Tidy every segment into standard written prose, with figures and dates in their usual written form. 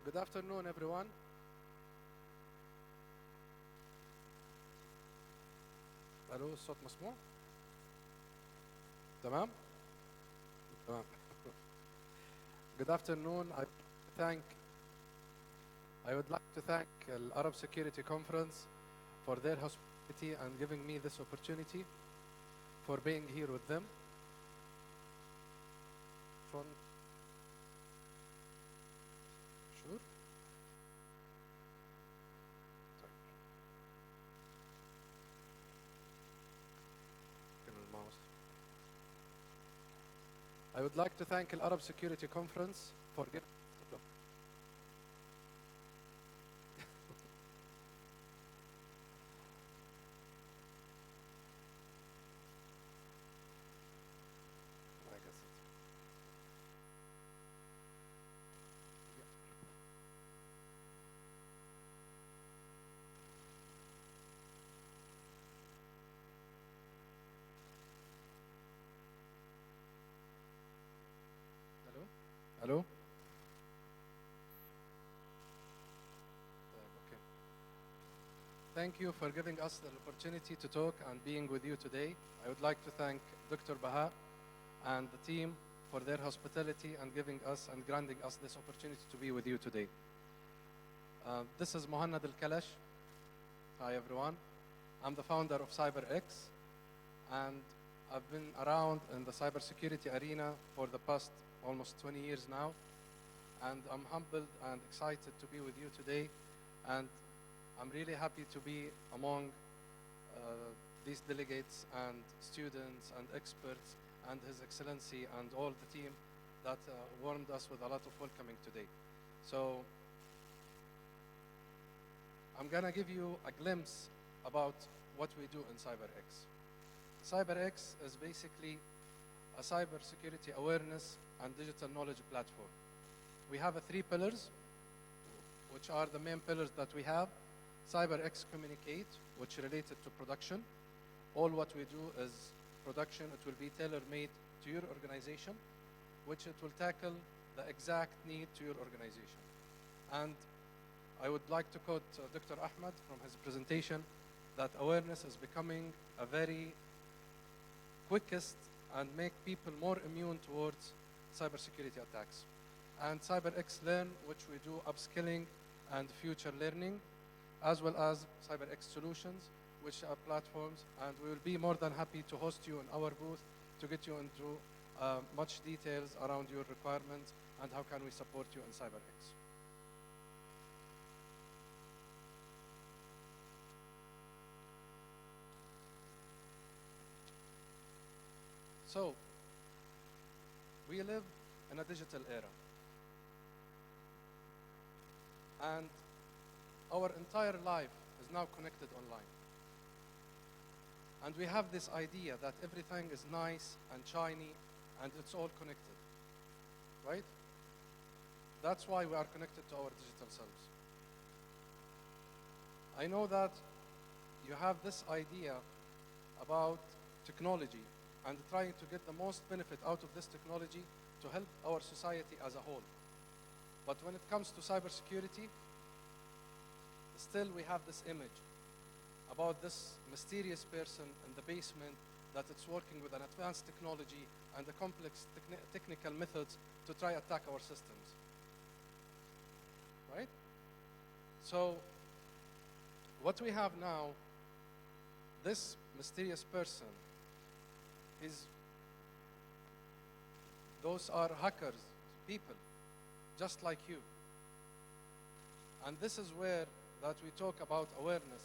Good afternoon, everyone. الو الصوت مسموع؟ تمام؟ تمام. Good afternoon. I would like to thank the Arab Security Conference for their hospitality and giving me this opportunity for being here with them. Sure. I would like to thank the Arab Security Conference for giving Hello? Hello? Okay. Thank you for giving us the opportunity to talk and being with you today. I would like to thank Dr. Baha and the team for their hospitality and giving us and granting us this opportunity to be with you today. This is Mohannad Alkalash. Hi, everyone. I'm the founder of CyberX, and I've been around in the cybersecurity arena for the past almost 20 years now, and I'm humbled and excited to be with you today, and I'm really happy to be among these delegates and students and experts and His Excellency and all the team that warmed us with a lot of welcoming today. So I'm gonna give you a glimpse about what we do in CyberX. CyberX is basically a cybersecurity awareness and digital knowledge platform. We have three pillars, which are the main pillars that we have. CyberX Communicate, which is related to production. All what we do is production. It will be tailor-made to your organization, which it will tackle the exact need to your organization. And I would like to quote Dr. Ahmed from his presentation that awareness is becoming a very quickest and make people more immune towards cybersecurity attacks. And CyberX Learn, which we do upskilling and future learning, as well as CyberX Solutions, which are platforms, and we will be more than happy to host you in our booth to get you into much details around your requirements and how can we support you in CyberX. So, we live in a digital era. And our entire life is now connected online. And we have this idea that everything is nice and shiny and it's all connected, right? That's why we are connected to our digital selves. I know that you have this idea about technology and trying to get the most benefit out of this technology to help our society as a whole. But when it comes to cybersecurity, still we have this image about this mysterious person in the basement that it's working with an advanced technology and the complex technical methods to try attack our systems, right? So what we have now, this mysterious person, those are hackers, people, just like you. And this is where that we talk about awareness,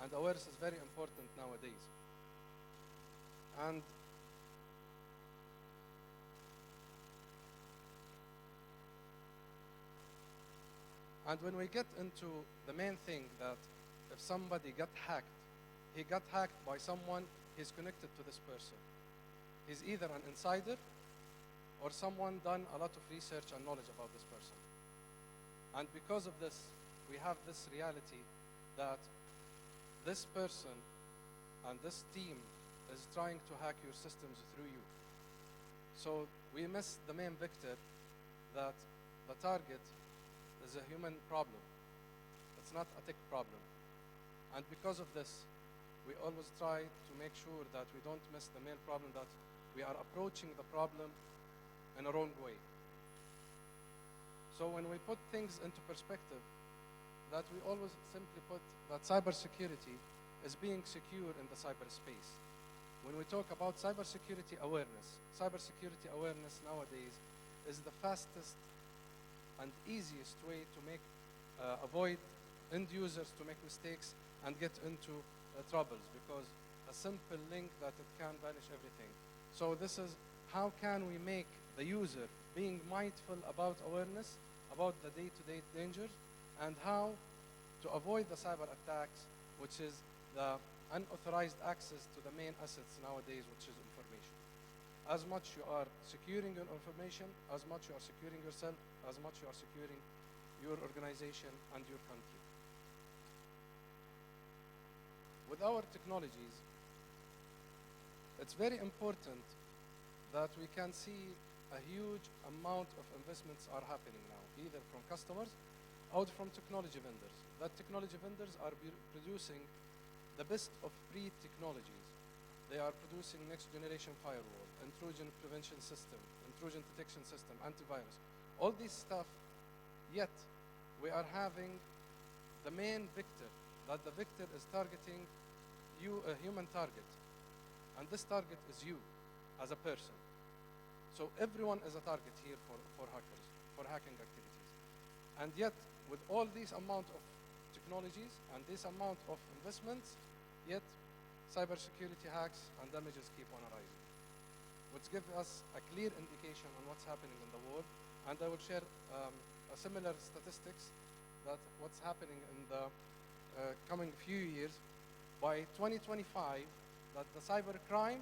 and awareness is very important nowadays. And when we get into the main thing that if somebody got hacked, he got hacked by someone he's connected to this person. He's either an insider or someone done a lot of research and knowledge about this person. And because of this, we have this reality that this person and this team is trying to hack your systems through you. So we miss the main vector that the target is a human problem. It's not a tech problem. And because of this, we always try to make sure that we don't miss the main problem, that we are approaching the problem in a wrong way. So when we put things into perspective, that we always simply put that cybersecurity is being secure in the cyberspace. When we talk about cybersecurity awareness nowadays is the fastest and easiest way to make avoid end users to make mistakes and get into troubles, because a simple link that it can vanish everything. So this is how can we make the user being mindful about awareness, about the day-to-day dangers, and how to avoid the cyber attacks, which is the unauthorized access to the main assets nowadays, which is information. As much you are securing your information, as much you are securing yourself, as much you are securing your organization and your country. With our technologies, it's very important that we can see a huge amount of investments are happening now, either from customers or from technology vendors. That technology vendors are producing the best of breed technologies. They are producing next generation firewall, intrusion prevention system, intrusion detection system, antivirus, all this stuff, yet we are having the main victor, that the victor is targeting you, a human target, and this target is you as a person. So everyone is a target here for hackers, for hacking activities. And yet, with all this amount of technologies and this amount of investments, yet cybersecurity hacks and damages keep on arising, which gives us a clear indication on what's happening in the world. And I will share a similar statistics that what's happening in the coming few years. By 2025, that the cyber crime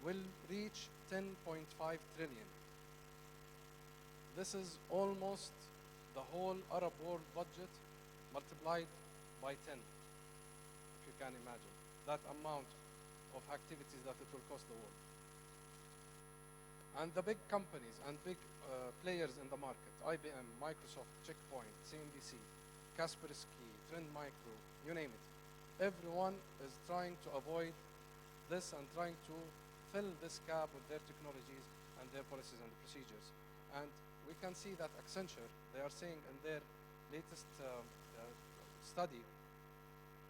will reach 10.5 trillion. This is almost the whole Arab world budget multiplied by 10, if you can imagine that amount of activities that it will cost the world. And the big companies and big players in the market, IBM, Microsoft, Checkpoint, CNBC, Kaspersky, Trend Micro, you name it, everyone is trying to avoid this and trying to fill this gap with their technologies and their policies and procedures. And we can see that Accenture, they are saying in their latest study,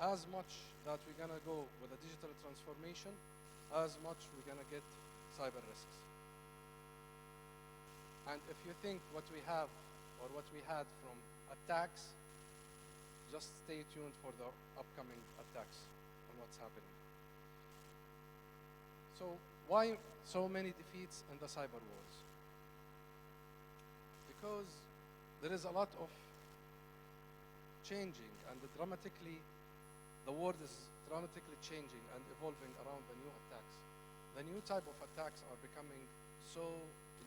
as much that we're going to go with a digital transformation, as much we're going to get cyber risks. And if you think what we have or what we had from attacks, just stay tuned for the upcoming attacks and what's happening. So why so many defeats in the cyber wars? Because there is a lot of changing, and the world is dramatically changing and evolving around the new attacks. The new type of attacks are becoming so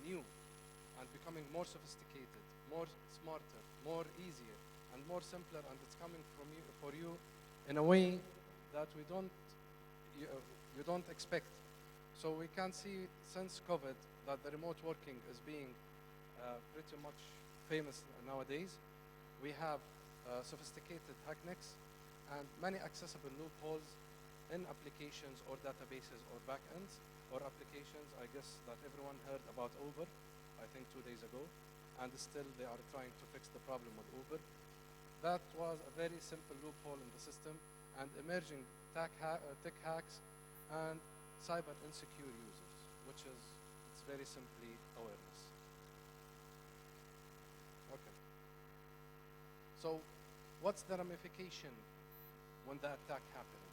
new and becoming more sophisticated, more smarter, more easier, and more simpler, and it's coming from you, for you in a way that you don't expect. So we can see since COVID that the remote working is being pretty much famous nowadays. We have sophisticated hacknecks and many accessible loopholes in applications or databases or backends or applications. I guess that everyone heard about Uber, I think 2 days ago, and still they are trying to fix the problem with Uber. That was a very simple loophole in the system, and emerging tech hacks and cyber insecure users, which is, it's very simply awareness. Okay. So what's the ramification when the attack happens?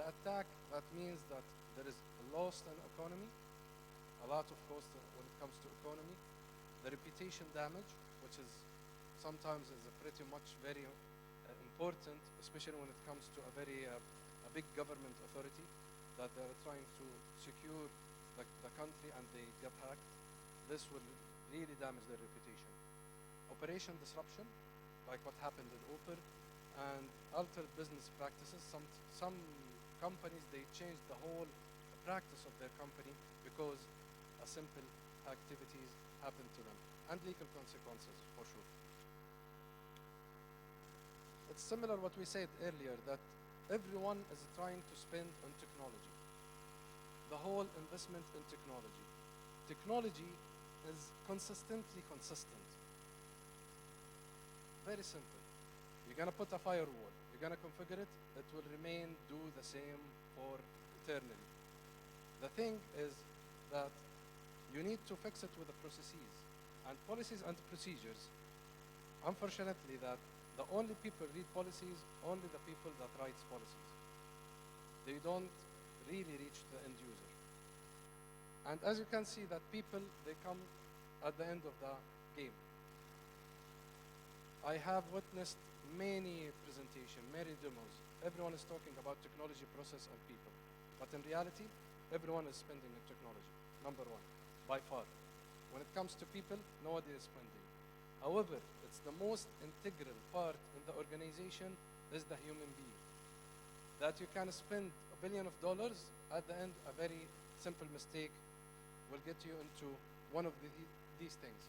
The attack, that means that there is a loss in economy, a lot of cost when it comes to economy, the reputation damage, which is sometimes is a pretty much very important, especially when it comes to a very a big government authority that they're trying to secure the country and they get hacked. This will really damage their reputation. Operation disruption, like what happened in Uber, and altered business practices. Some companies, they changed the whole practice of their company because a simple activities happened to them, and legal consequences for sure. it's similar what we said earlier, that everyone is trying to spend on technology. The whole investment in technology. Technology is consistently consistent. Very simple. You're going to put a firewall. You're going to configure it. It will remain do the same for eternally. The thing is that you need to fix it with the processes. And policies and procedures, unfortunately, that the only people read policies, only the people that write policies. They don't really reach the end user. And as you can see, that people, they come at the end of the game. I have witnessed many presentations, many demos. Everyone is talking about technology, process, and people. But in reality, everyone is spending on technology, number one, by far. When it comes to people, nobody is spending. However, it's the most integral part in the organization is the human being. That you can spend $1 billion, at the end, a very simple mistake will get you into one of these things.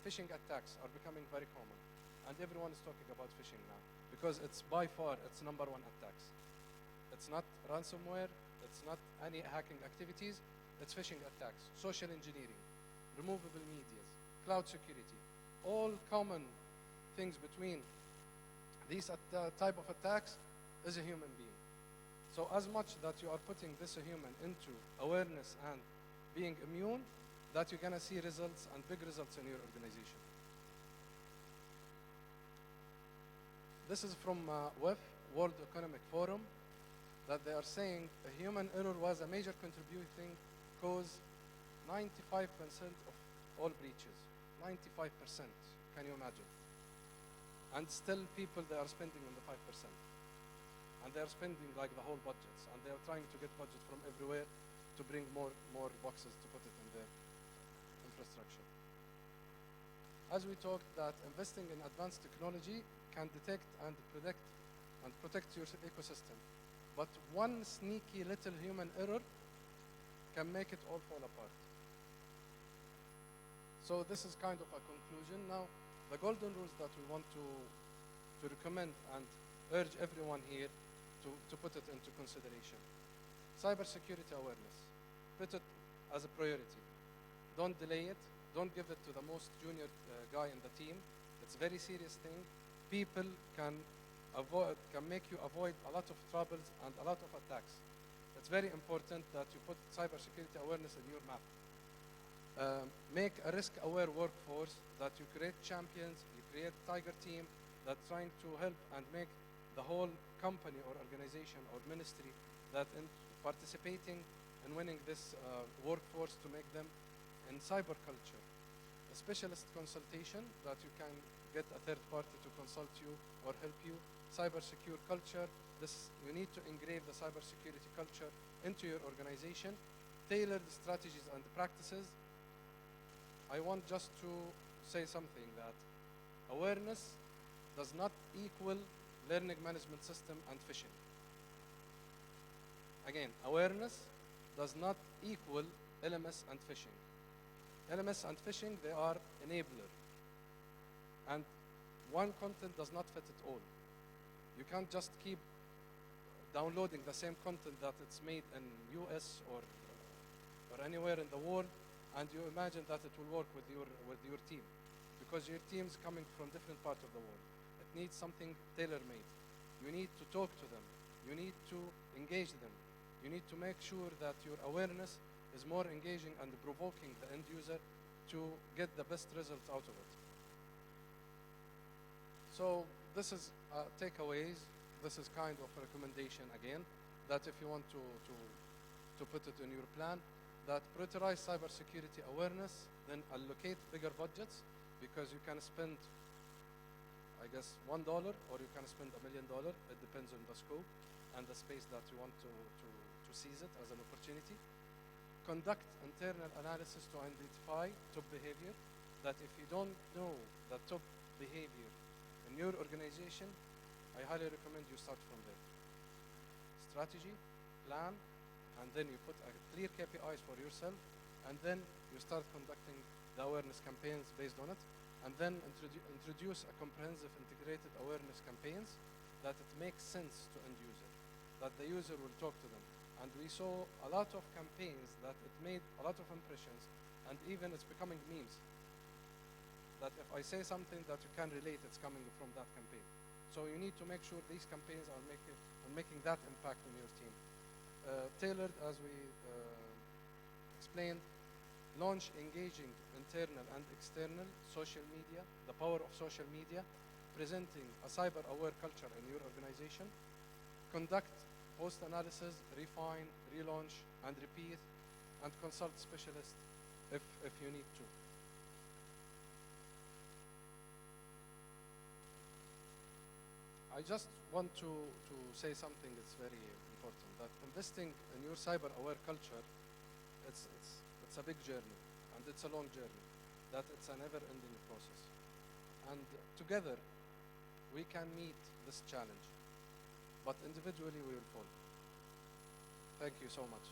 Phishing attacks are becoming very common. And everyone is talking about phishing now because it's by far, it's number one attacks. It's not ransomware, it's not any hacking activities, it's phishing attacks, social engineering, removable medias, cloud security, all common things between these type of attacks is a human being. So as much that you are putting this human into awareness and being immune, that you're gonna see results and big results in your organization. This is from WEF, World Economic Forum, that they are saying a human error was a major contributing cause 95% of all breaches. 95%, can you imagine? And still people, they are spending on the 5%. And they are spending like the whole budgets. And they are trying to get budget from everywhere to bring more boxes to put it in their infrastructure. As we talked, that investing in advanced technology can detect and protect your ecosystem. But one sneaky little human error can make it all fall apart. So this is kind of a conclusion. Now, the golden rules that we want to recommend and urge everyone here to put it into consideration. Cybersecurity awareness. Put it as a priority. Don't delay it. Don't give it to the most junior guy in the team. It's a very serious thing. People can make you avoid a lot of troubles and a lot of attacks. It's very important that you put cybersecurity awareness in your map. Make a risk-aware workforce, that you create champions, you create Tiger team that's trying to help and make the whole company or organization or ministry that in participating in winning this workforce to make them in cyber culture. A specialist consultation that you can get a third party to consult you or help you. Cyber secure culture. You need to engrave the cybersecurity culture into your organization. Tailored strategies and practices. I want just to say something, that awareness does not equal learning management system and phishing. Again, awareness does not equal LMS and phishing. LMS and phishing, they are enabler. And one content does not fit it all. You can't just keep downloading the same content that it's made in US or anywhere in the world, and you imagine that it will work with your team, because your team's coming from different parts of the world. It needs something tailor-made. You need to talk to them. You need to engage them. You need to make sure that your awareness is more engaging and provoking the end user to get the best result out of it. So this is takeaways. This is kind of a recommendation again, that if you want to put it in your plan, that prioritize cybersecurity awareness, then allocate bigger budgets, because you can spend, I guess, $1 or you can spend $1 million. It depends on the scope and the space that you want to seize it as an opportunity. Conduct internal analysis to identify top behavior, that if you don't know the top behavior in your organization, I highly recommend you start from there. Strategy, plan, and then you put a clear KPIs for yourself, and then you start conducting the awareness campaigns based on it, and then introduce a comprehensive integrated awareness campaigns that it makes sense to end user, that the user will talk to them. And we saw a lot of campaigns that it made a lot of impressions, and even it's becoming memes. That if I say something that you can relate, it's coming from that campaign. So you need to make sure these campaigns are making that impact on your team. Tailored, as we explained, launch engaging internal and external social media, the power of social media, presenting a cyber-aware culture in your organization, conduct post-analysis, refine, relaunch, and repeat, and consult specialists if you need to. I just want to say something that's very important, that investing in your cyber-aware culture, it's a big journey, and it's a long journey, that it's a never-ending process. And together, we can meet this challenge, but individually we will fall. Thank you so much.